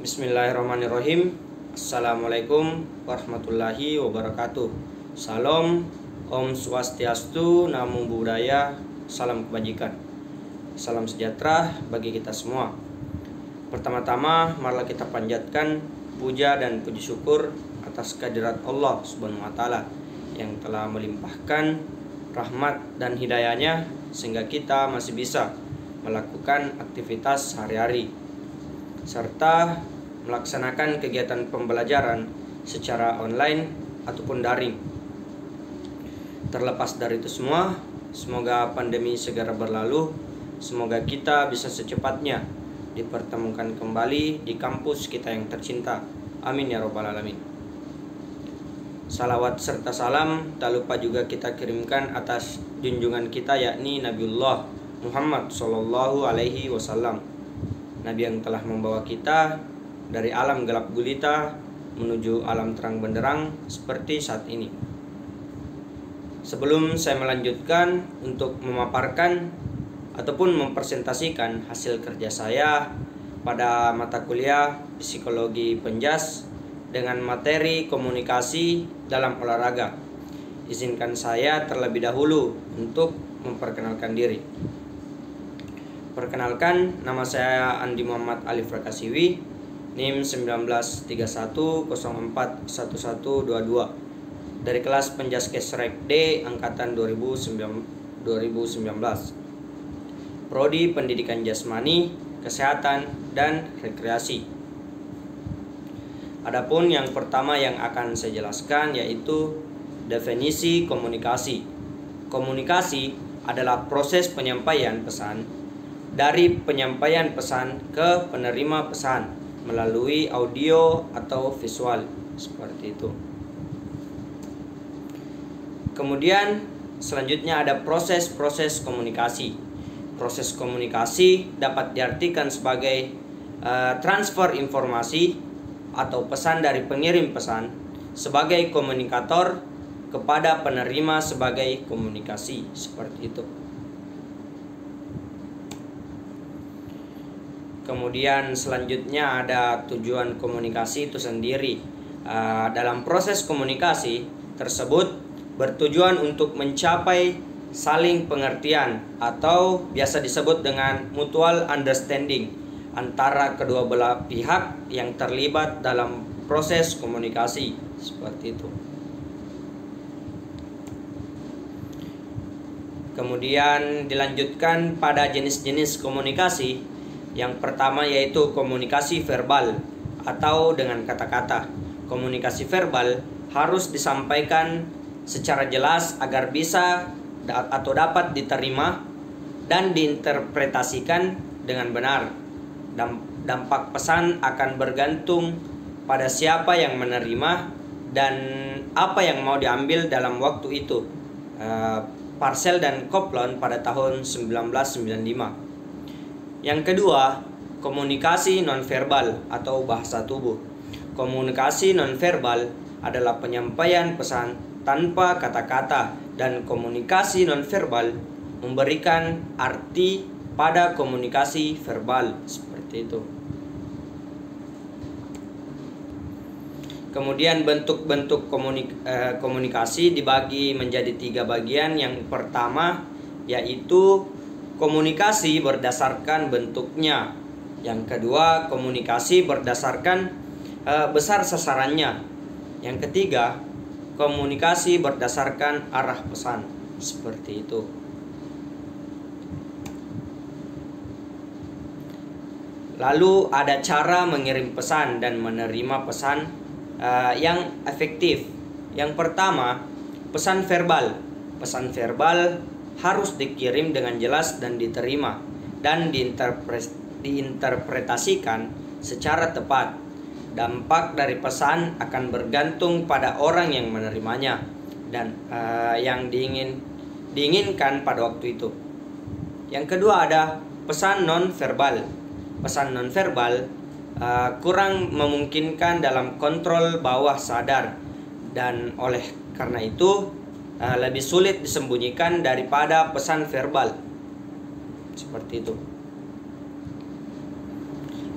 Bismillahirrahmanirrahim. Assalamualaikum warahmatullahi wabarakatuh. Salam, Om Swastiastu, Namo Buddhaya, salam kebajikan. Salam sejahtera bagi kita semua. Pertama-tama, marilah kita panjatkan puja dan puji syukur atas kehadirat Allah Subhanahu wa taala yang telah melimpahkan rahmat dan hidayahnya sehingga kita masih bisa melakukan aktivitas sehari-hari serta melaksanakan kegiatan pembelajaran secara online ataupun daring. Terlepas dari itu semua, semoga pandemi segera berlalu. Semoga kita bisa secepatnya dipertemukan kembali di kampus kita yang tercinta. Amin ya robbal alamin. Salawat serta salam tak lupa juga kita kirimkan atas junjungan kita, yakni Nabiullah Muhammad Sallallahu Alaihi Wasallam, Nabi yang telah membawa kita dari alam gelap gulita menuju alam terang benderang seperti saat ini. Sebelum saya melanjutkan untuk memaparkan ataupun mempresentasikan hasil kerja saya pada mata kuliah Psikologi Penjas dengan materi komunikasi dalam olahraga, izinkan saya terlebih dahulu untuk memperkenalkan diri. Perkenalkan, nama saya Andi Muhammad Alif Rakasiwi, NIM 1931041122 dari kelas Penjaskes Rek D angkatan 2019. Prodi Pendidikan Jasmani, Kesehatan dan Rekreasi. Adapun yang pertama yang akan saya jelaskan yaitu definisi komunikasi. Komunikasi adalah proses penyampaian pesan dari penyampaian pesan ke penerima pesan melalui audio atau visual, seperti itu. Kemudian selanjutnya ada proses-proses komunikasi. Proses komunikasi dapat diartikan sebagai transfer informasi atau pesan dari pengirim pesan sebagai komunikator kepada penerima sebagai komunikasi, seperti itu. Kemudian selanjutnya ada tujuan komunikasi itu sendiri. Dalam proses komunikasi tersebut bertujuan untuk mencapai saling pengertian atau biasa disebut dengan mutual understanding antara kedua belah pihak yang terlibat dalam proses komunikasi, seperti itu. Kemudian dilanjutkan pada jenis-jenis komunikasi. Yang pertama yaitu komunikasi verbal atau dengan kata-kata. Komunikasi verbal harus disampaikan secara jelas agar bisa atau dapat diterima dan diinterpretasikan dengan benar. Dampak pesan akan bergantung pada siapa yang menerima dan apa yang mau diambil dalam waktu itu. Parcel dan Kaplan pada tahun 1995. Yang kedua, komunikasi nonverbal atau bahasa tubuh. Komunikasi nonverbal adalah penyampaian pesan tanpa kata-kata, dan komunikasi nonverbal memberikan arti pada komunikasi verbal, seperti itu. Kemudian bentuk-bentuk komunikasi dibagi menjadi 3 bagian. Yang pertama yaitu komunikasi berdasarkan bentuknya. Yang kedua, komunikasi berdasarkan besar sasarannya. Yang ketiga, komunikasi berdasarkan arah pesan, seperti itu. Lalu ada cara mengirim pesan dan menerima pesan yang efektif. Yang pertama, pesan verbal. Pesan verbal harus dikirim dengan jelas dan diterima dan diinterpretasikan secara tepat. Dampak dari pesan akan bergantung pada orang yang menerimanya dan yang diinginkan pada waktu itu. Yang kedua ada pesan non-verbal. Pesan non-verbal kurang memungkinkan dalam kontrol bawah sadar dan oleh karena itu lebih sulit disembunyikan daripada pesan verbal, seperti itu.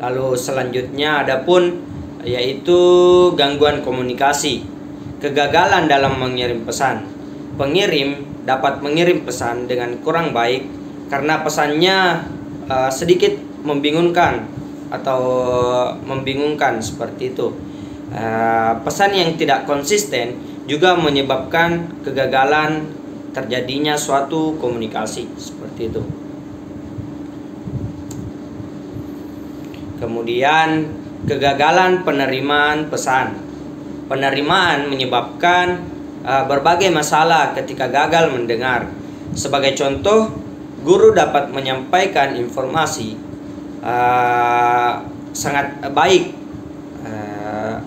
Lalu selanjutnya adapun yaitu gangguan komunikasi, kegagalan dalam mengirim pesan. Pengirim dapat mengirim pesan dengan kurang baik karena pesannya sedikit membingungkan seperti itu. Pesan yang tidak konsisten juga menyebabkan kegagalan terjadinya suatu komunikasi seperti itu. Kemudian kegagalan penerimaan pesan. Penerimaan menyebabkan berbagai masalah ketika gagal mendengar. Sebagai contoh, guru dapat menyampaikan informasi sangat baik,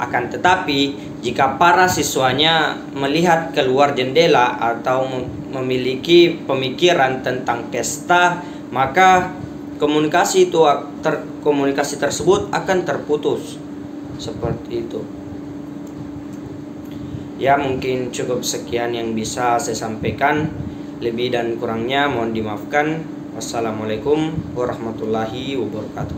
akan tetapi jika para siswanya melihat keluar jendela atau memiliki pemikiran tentang pesta, maka komunikasi tersebut akan terputus seperti itu. Ya, mungkin cukup sekian yang bisa saya sampaikan. Lebih dan kurangnya mohon dimaafkan. Wassalamualaikum warahmatullahi wabarakatuh.